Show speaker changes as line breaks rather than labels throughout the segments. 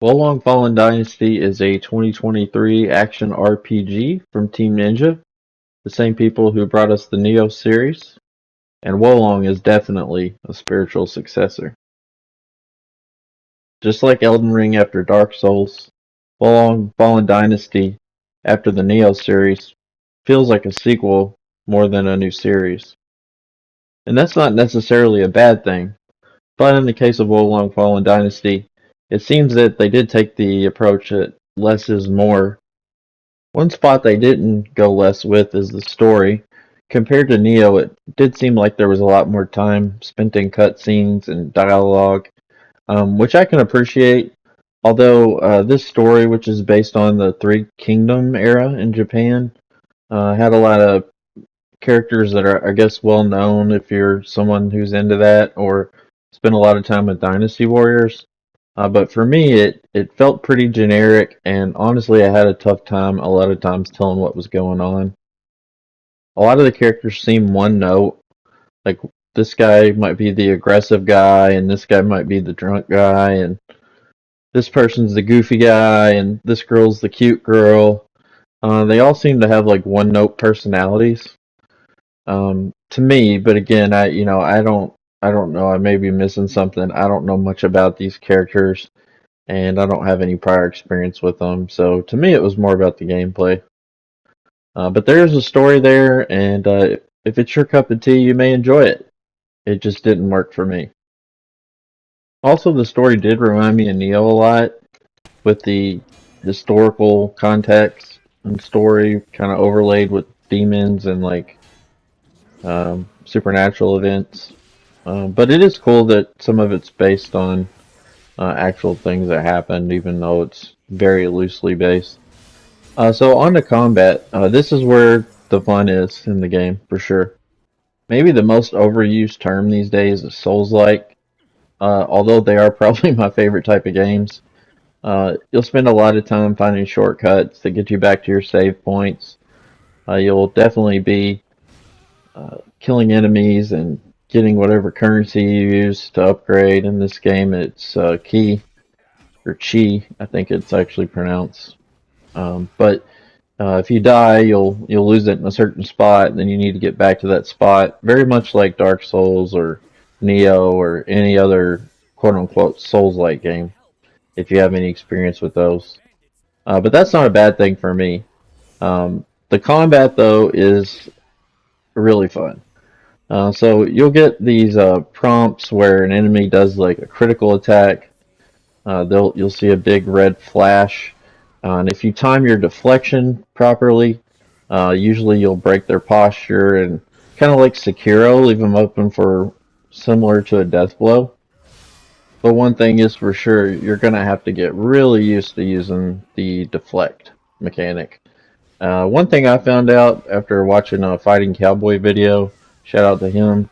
WoLong Fallen Dynasty is a 2023 action RPG from Team Ninja, the same people who brought us the Neo series, and WoLong is definitely a spiritual successor. Just like Elden Ring after Dark Souls, WoLong Fallen Dynasty after the Neo series feels like a sequel more than a new series. And that's not necessarily a bad thing, but in the case of WoLong Fallen Dynasty, it seems that they did take the approach that less is more. One spot they didn't go less with is the story. Compared to Neo, it did seem like there was a lot more time spent in cutscenes and dialogue, which I can appreciate. Although this story, which is based on the Three Kingdom era in Japan, had a lot of characters that are, I guess, well known if you're someone who's into that or spend a lot of time with Dynasty Warriors. But for me, it felt pretty generic, and honestly, I had a tough time a lot of times telling what was going on. A lot of the characters seem one note, like this guy might be the aggressive guy, and this guy might be the drunk guy, and this person's the goofy guy, and this girl's the cute girl. They all seem to have like one note personalities, to me. But again, I don't know. I may be missing something. I don't know much about these characters, and I don't have any prior experience with them. So to me, it was more about the gameplay. But there's a story there, and if it's your cup of tea, you may enjoy it. It just didn't work for me. Also, the story did remind me of Neo a lot, with the historical context and story kind of overlaid with demons and like supernatural events. But it is cool that some of it's based on actual things that happened, even though it's very loosely based. So on to combat. This is where the fun is in the game, for sure. Maybe the most overused term these days is Souls-like, although they are probably my favorite type of games. You'll spend a lot of time finding shortcuts that get you back to your save points. You'll definitely be killing enemies and getting whatever currency you use to upgrade. In this game, it's key, or chi, I think it's actually pronounced. But if you die, you'll lose it in a certain spot, and then you need to get back to that spot. Very much like Dark Souls or Neo or any other quote unquote Souls-like game, if you have any experience with those. But that's not a bad thing for me. The combat though is really fun. So you'll get these prompts where an enemy does like a critical attack. You'll see a big red flash, and if you time your deflection properly, usually you'll break their posture and kind of like Sekiro, leave them open for similar to a death blow. But one thing is for sure, you're gonna have to get really used to using the deflect mechanic. One thing I found out after watching a Fighting Cowboy video, shout out to him,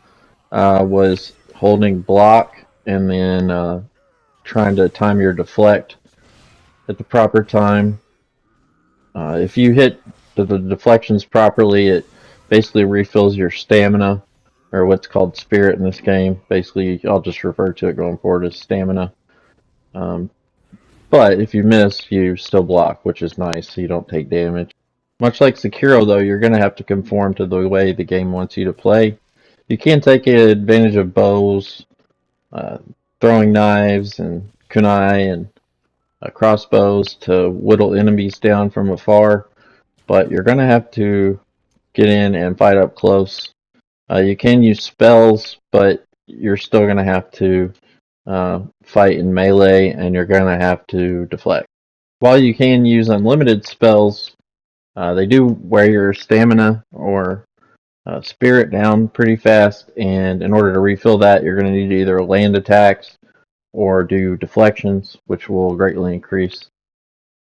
was holding block and then trying to time your deflect at the proper time. If you hit the deflections properly, it basically refills your stamina, or what's called spirit in this game. Basically, I'll just refer to it going forward as stamina. Um, but if you miss, you still block, which is nice, so you don't take damage. Much like Sekiro, though, you're going to have to conform to the way the game wants you to play. You can take advantage of bows, uh, throwing knives, and kunai, and crossbows to whittle enemies down from afar, but you're going to have to get in and fight up close. You can use spells, but you're still going to have to fight in melee, and you're going to have to deflect. While you can use unlimited spells, they do wear your stamina or spirit down pretty fast, and in order to refill that, you're going to need to either land attacks or do deflections, which will greatly increase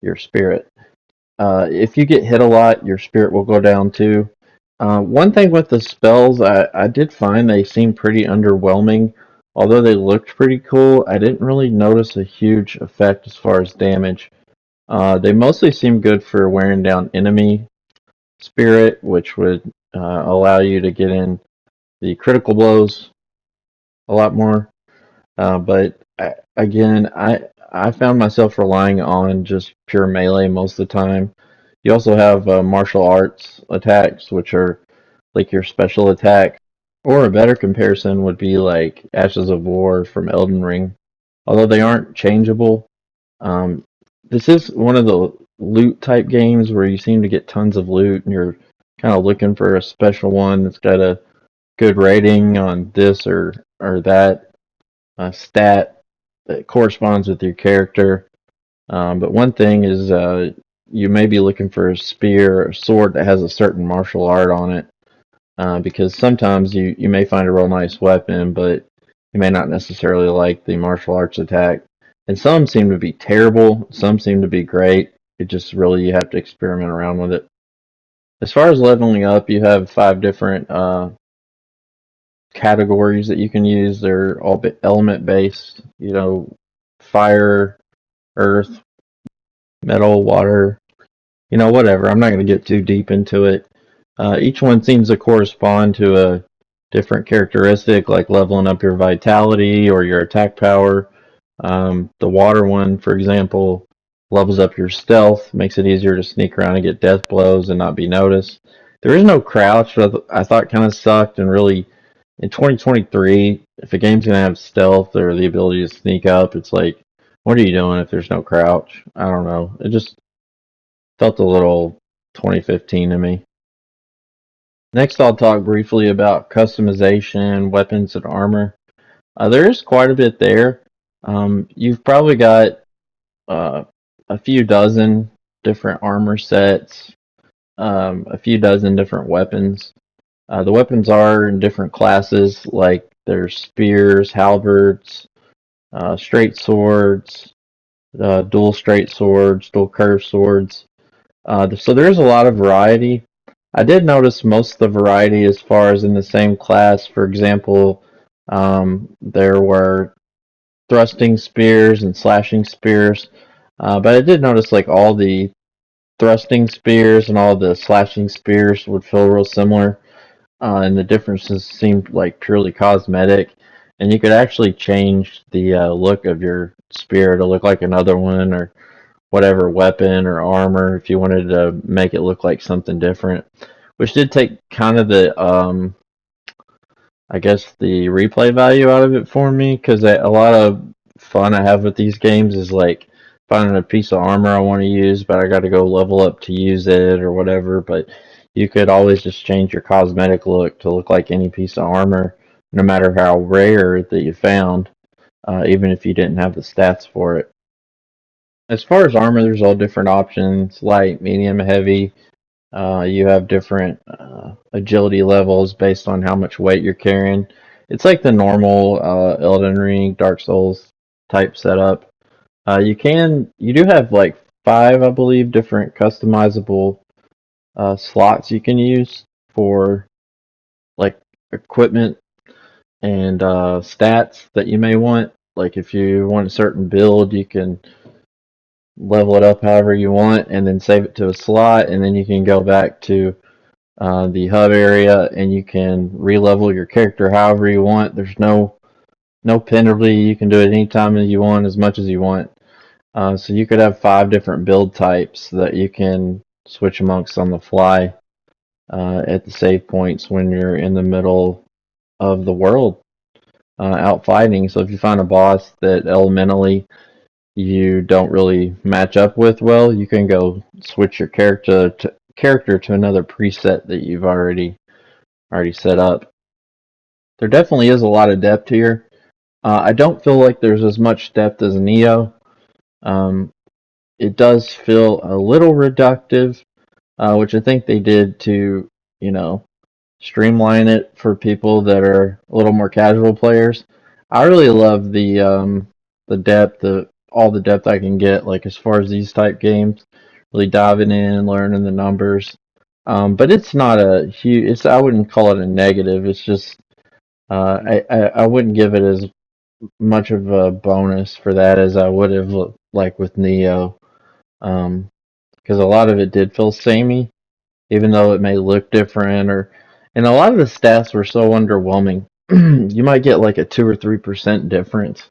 your spirit. If you get hit a lot, your spirit will go down too. One thing with the spells, I did find they seemed pretty underwhelming. Although they looked pretty cool, I didn't really notice a huge effect as far as damage. They mostly seem good for wearing down enemy spirit, which would allow you to get in the critical blows a lot more. But again, I found myself relying on just pure melee most of the time. You also have martial arts attacks, which are like your special attack. Or a better comparison would be like Ashes of War from Elden Ring. Although they aren't changeable, um, this is one of the loot type games where you seem to get tons of loot and you're kind of looking for a special one that's got a good rating on this or that stat that corresponds with your character. But one thing is you may be looking for a spear or a sword that has a certain martial art on it. Because sometimes you may find a real nice weapon, but you may not necessarily like the martial arts attack. And some seem to be terrible, some seem to be great. It just really, you have to experiment around with it. As far as leveling up, you have 5 different categories that you can use. They're all element based, fire, earth, metal, water, whatever. I'm not going to get too deep into it. Each one seems to correspond to a different characteristic, like leveling up your vitality or your attack power. The water one, for example, levels up your stealth, makes it easier to sneak around and get death blows and not be noticed. There is no crouch, which I thought kind of sucked, and really, in 2023, if a game's going to have stealth or the ability to sneak up, it's like, what are you doing if there's no crouch? I don't know. It just felt a little 2015 to me. Next, I'll talk briefly about customization, weapons, and armor. There is quite a bit there. You've probably got uh, a few dozen different armor sets, a few dozen different weapons. The weapons are in different classes, like there's spears, halberds, straight swords, dual straight swords, dual curved swords. So there is a lot of variety. I did notice most of the variety as far as in the same class. For example, there were thrusting spears and slashing spears, but I did notice like all the thrusting spears and all the slashing spears would feel real similar, and the differences seemed like purely cosmetic. And you could actually change the look of your spear to look like another one, or whatever weapon or armor if you wanted to make it look like something different, which did take kind of the I guess the replay value out of it for me, because a lot of fun I have with these games is like finding a piece of armor I want to use, but I got to go level up to use it or whatever. But you could always just change your cosmetic look to look like any piece of armor, no matter how rare that you found, even if you didn't have the stats for it. As far as armor, there's all different options: light, medium, heavy. You have different agility levels based on how much weight you're carrying. It's like the normal Elden Ring, Dark Souls type setup. You do have like 5, I believe, different customizable slots you can use for like equipment and stats that you may want. Like if you want a certain build, you can level it up however you want, and then save it to a slot, and then you can go back to the hub area and you can re-level your character however you want. There's no penalty. You can do it anytime you want, as much as you want. So you could have 5 different build types that you can switch amongst on the fly at the save points when you're in the middle of the world out fighting. So if you find a boss that elementally you don't really match up with well, you can go switch your character to another preset that you've already set up. There definitely is a lot of depth here. I don't feel like there's as much depth as Neo. Um, it does feel a little reductive, which I think they did to, you know, streamline it for people that are a little more casual players. I really love the depth, all the depth I can get, like as far as these type games, really diving in and learning the numbers. But it's not a huge. I wouldn't call it a negative. It's just I wouldn't give it as much of a bonus for that as I would have like with Neo, because a lot of it did feel samey, even though it may look different or And a lot of the stats were so underwhelming. You might get like a 2 or 3% difference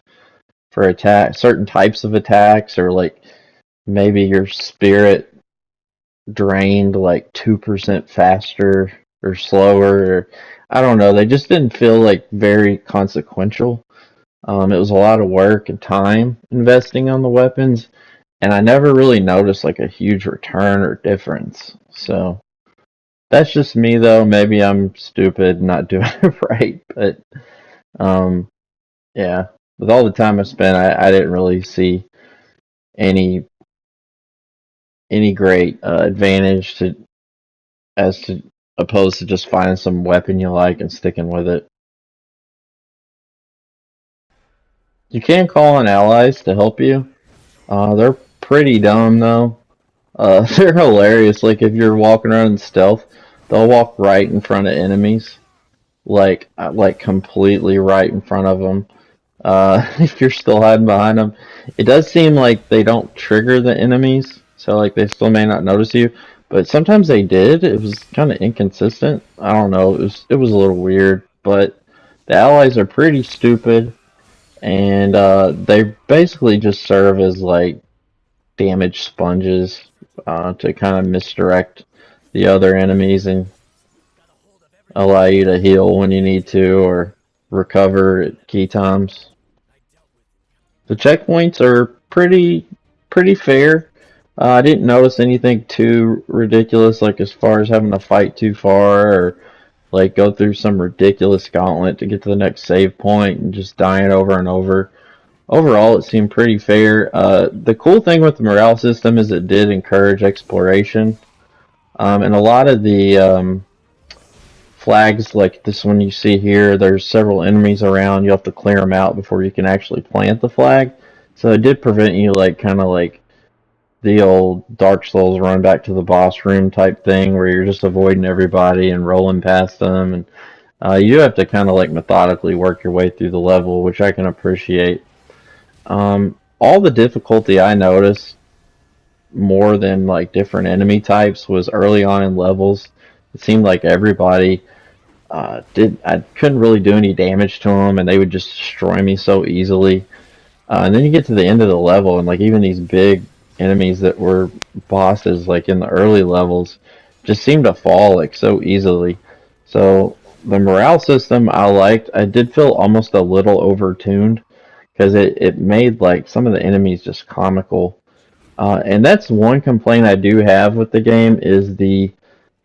for attack, certain types of attacks, or like maybe your spirit drained like 2% faster or slower. Or, I don't know. They just didn't feel like very consequential. It was a lot of work and time investing on the weapons, and I never really noticed like a huge return or difference. So that's just me though. Maybe I'm stupid and not doing it right, but um, yeah. With all the time I spent, I didn't really see any any great advantage to as to opposed to just finding some weapon you like and sticking with it. You can call on allies to help you. They're pretty dumb though. They're hilarious. Like if you're walking around in stealth, they'll walk right in front of enemies, like completely right in front of them. If you're still hiding behind them, it does seem like they don't trigger the enemies, so like they still may not notice you. But sometimes they did. It was kind of inconsistent. I don't know. It was a little weird, but the allies are pretty stupid, and they basically just serve as like damage sponges to kind of misdirect the other enemies and allow you to heal when you need to or recover at key times. The checkpoints are pretty fair. I didn't notice anything too ridiculous, like as far as having to fight too far or like go through some ridiculous gauntlet to get to the next save point and just dying over and over. Overall, it seemed pretty fair. The cool thing with the morale system is it did encourage exploration, and a lot of the flags like this one you see here, there's several enemies around. You have to clear them out before you can actually plant the flag. So it did prevent you like kind of like the old Dark Souls run back to the boss room type thing where you're just avoiding everybody and rolling past them. And you do have to kind of like methodically work your way through the level, which I can appreciate. All the difficulty I noticed more than like different enemy types was early on in levels. It seemed like everybody did I couldn't really do any damage to them, and they would just destroy me so easily. And then you get to the end of the level, and like even these big enemies that were bosses, like in the early levels, just seemed to fall like so easily. So the morale system I liked. I did feel almost a little overtuned because it made like some of the enemies just comical. And that's one complaint I do have with the game is the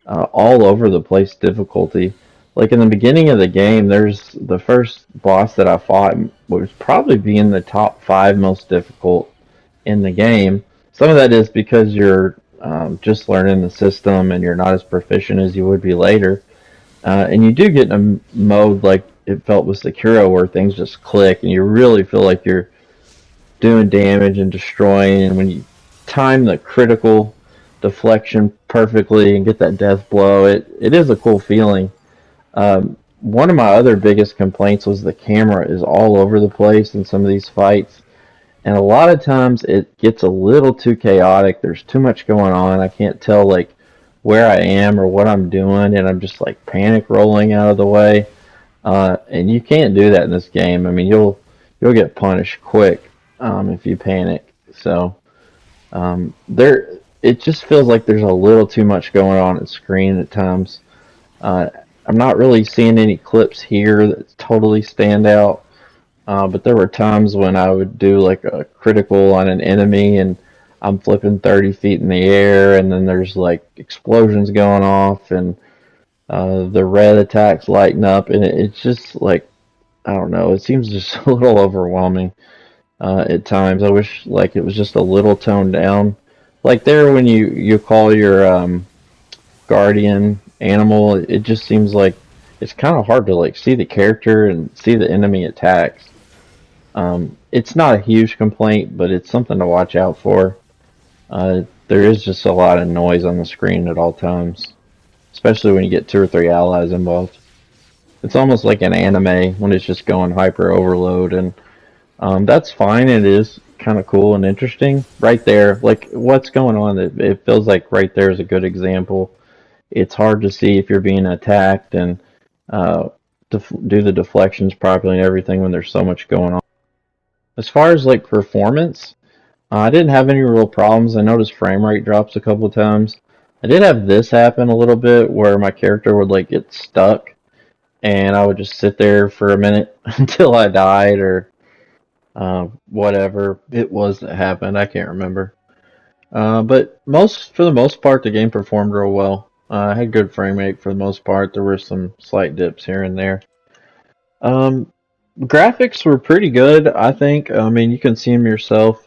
all over the place difficulty. Like in the beginning of the game, there's the first boss that I fought was probably being the top five most difficult in the game. Some of that is because you're just learning the system and you're not as proficient as you would be later. And you do get in a mode like it felt with Sekiro where things just click and you really feel like you're doing damage and destroying. And when you time the critical deflection perfectly and get that death blow, it is a cool feeling. One of my other biggest complaints was the camera is all over the place in some of these fights. And a lot of times it gets a little too chaotic. There's too much going on. I can't tell like where I am or what I'm doing, and I'm just like panic rolling out of the way. And you can't do that in this game. I mean, you'll get punished quick if you panic. So there, it just feels like there's a little too much going on at screen at times. Uh, I'm not really seeing any clips here that totally stand out, but there were times when I would do like a critical on an enemy and I'm flipping 30 feet in the air, and then there's like explosions going off, and the red attacks lighten up, and it's just like I don't know. It seems just a little overwhelming at times. I wish like it was just a little toned down. Like there, when you call your guardian animal, it just seems like it's kind of hard to like see the character and see the enemy attacks. It's not a huge complaint, but it's something to watch out for. There is just a lot of noise on the screen at all times, especially when you get two or three allies involved. It's almost like an anime when it's just going hyper overload, and that's fine. It is kind of cool and interesting. Right there, like what's going on, it feels like right there is a good example. it's hard to see if you're being attacked and uh, do the deflections properly and everything when there's so much going on. As far as like performance, I didn't have any real problems. I noticed frame rate drops a couple times. I did have this happen a little bit where my character would like get stuck and I would just sit there for a minute until I died or whatever it was that happened. I can't remember. But for the most part, the game performed real well. I had good frame rate for the most part. There were some slight dips here and there. Um, Graphics were pretty good, I think. I mean, you can see them yourself.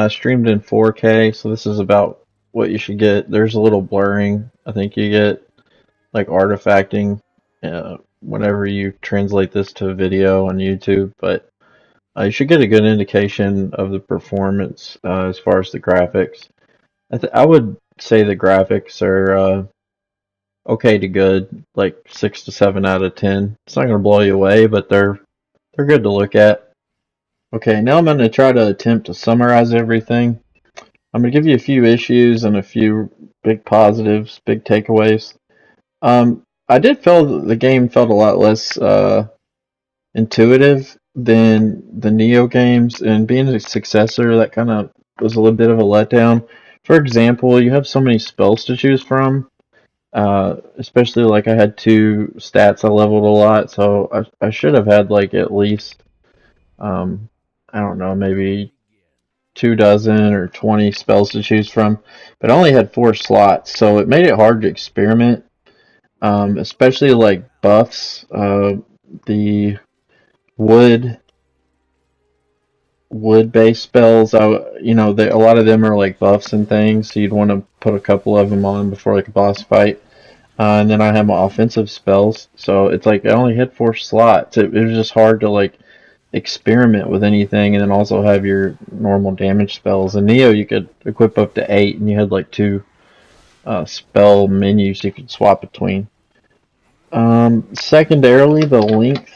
Streamed in 4K, so this is about what you should get. There's a little blurring. I think you get like artifacting whenever you translate this to video on YouTube, but you should get a good indication of the performance as far as the graphics. I would say the graphics are okay to good, like 6 to 7 out of 10. It's not gonna blow you away, but they're good to look at. Okay, now I'm gonna try to attempt to summarize everything. I'm gonna give you a few issues and a few big positives, big takeaways. I did feel that the game felt a lot less intuitive than the Neo games, and being a successor, that kind of was a little bit of a letdown. For example, you have so many spells to choose from, especially like I had two stats I leveled a lot, so I should have had like at least, um, I don't know, maybe 2 dozen or 20 spells to choose from, but I only had 4 slots, so it made it hard to experiment, especially like buffs. The wood based spells, a lot of them are like buffs and things, so you'd want to put a couple of them on before like a boss fight. And then I have my offensive spells, so it's like I only had 4 slots. It was just hard to like experiment with anything, and then also have your normal damage spells. In Neo, you could equip up to 8, and you had like 2 spell menus you could swap between. Secondarily, the length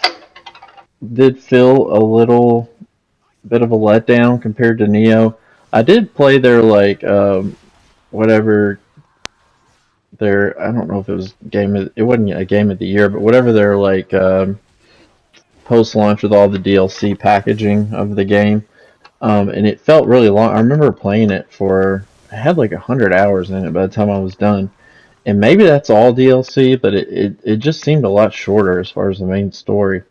did feel a little bit of a letdown compared to Neo. I did play their like whatever their, I don't know if it was it wasn't a game of the year, but whatever their like post launch with all the DLC packaging of the game. And it felt really long. I remember playing it for, I had like 100 hours in it by the time I was done. And maybe that's all DLC, but it just seemed a lot shorter as far as the main story.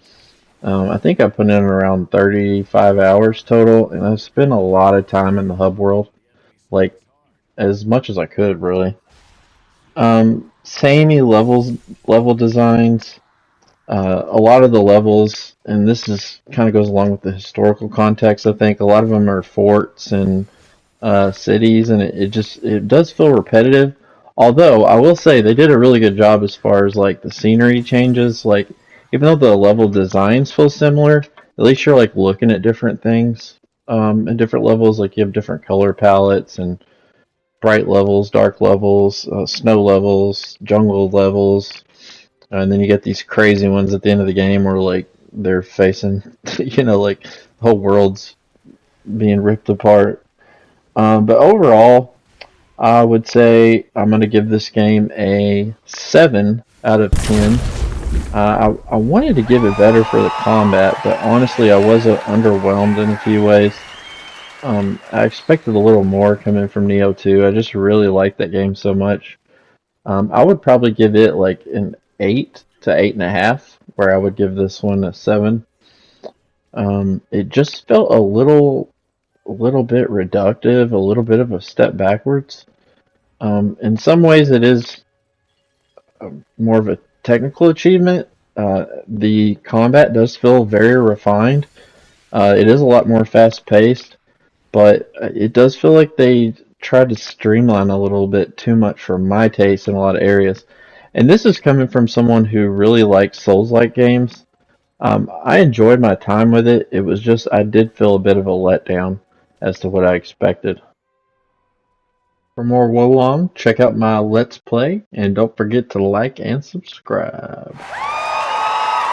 I think I put in around 35 hours total, and I spent a lot of time in the hub world, like as much as I could, really. Samey level designs. A lot of the levels, and this is kind of goes along with the historical context. I think a lot of them are forts and cities, and it does feel repetitive. Although I will say they did a really good job as far as like the scenery changes. Like even though the level designs feel similar, at least you're like looking at different things in different levels. Like you have different color palettes and bright levels, dark levels, snow levels, jungle levels, and then you get these crazy ones at the end of the game where like they're facing, like the whole world's being ripped apart. But overall, I would say I'm going to give this game a 7 out of 10. I wanted to give it better for the combat, but honestly, I was underwhelmed in a few ways. I expected a little more coming from Neo 2. I just really liked that game so much. I would probably give it like an 8 to 8.5, where I would give this one a 7. It just felt a little bit reductive, a little bit of a step backwards. In some ways, it is more of a technical achievement. The combat does feel very refined. It is a lot more fast paced, but it does feel like they tried to streamline a little bit too much for my taste in a lot of areas. And this is coming from someone who really likes Souls-like games. I enjoyed my time with it. It was just, I did feel a bit of a letdown as to what I expected. For more WoLong, check out my Let's Play, and don't forget to like and subscribe.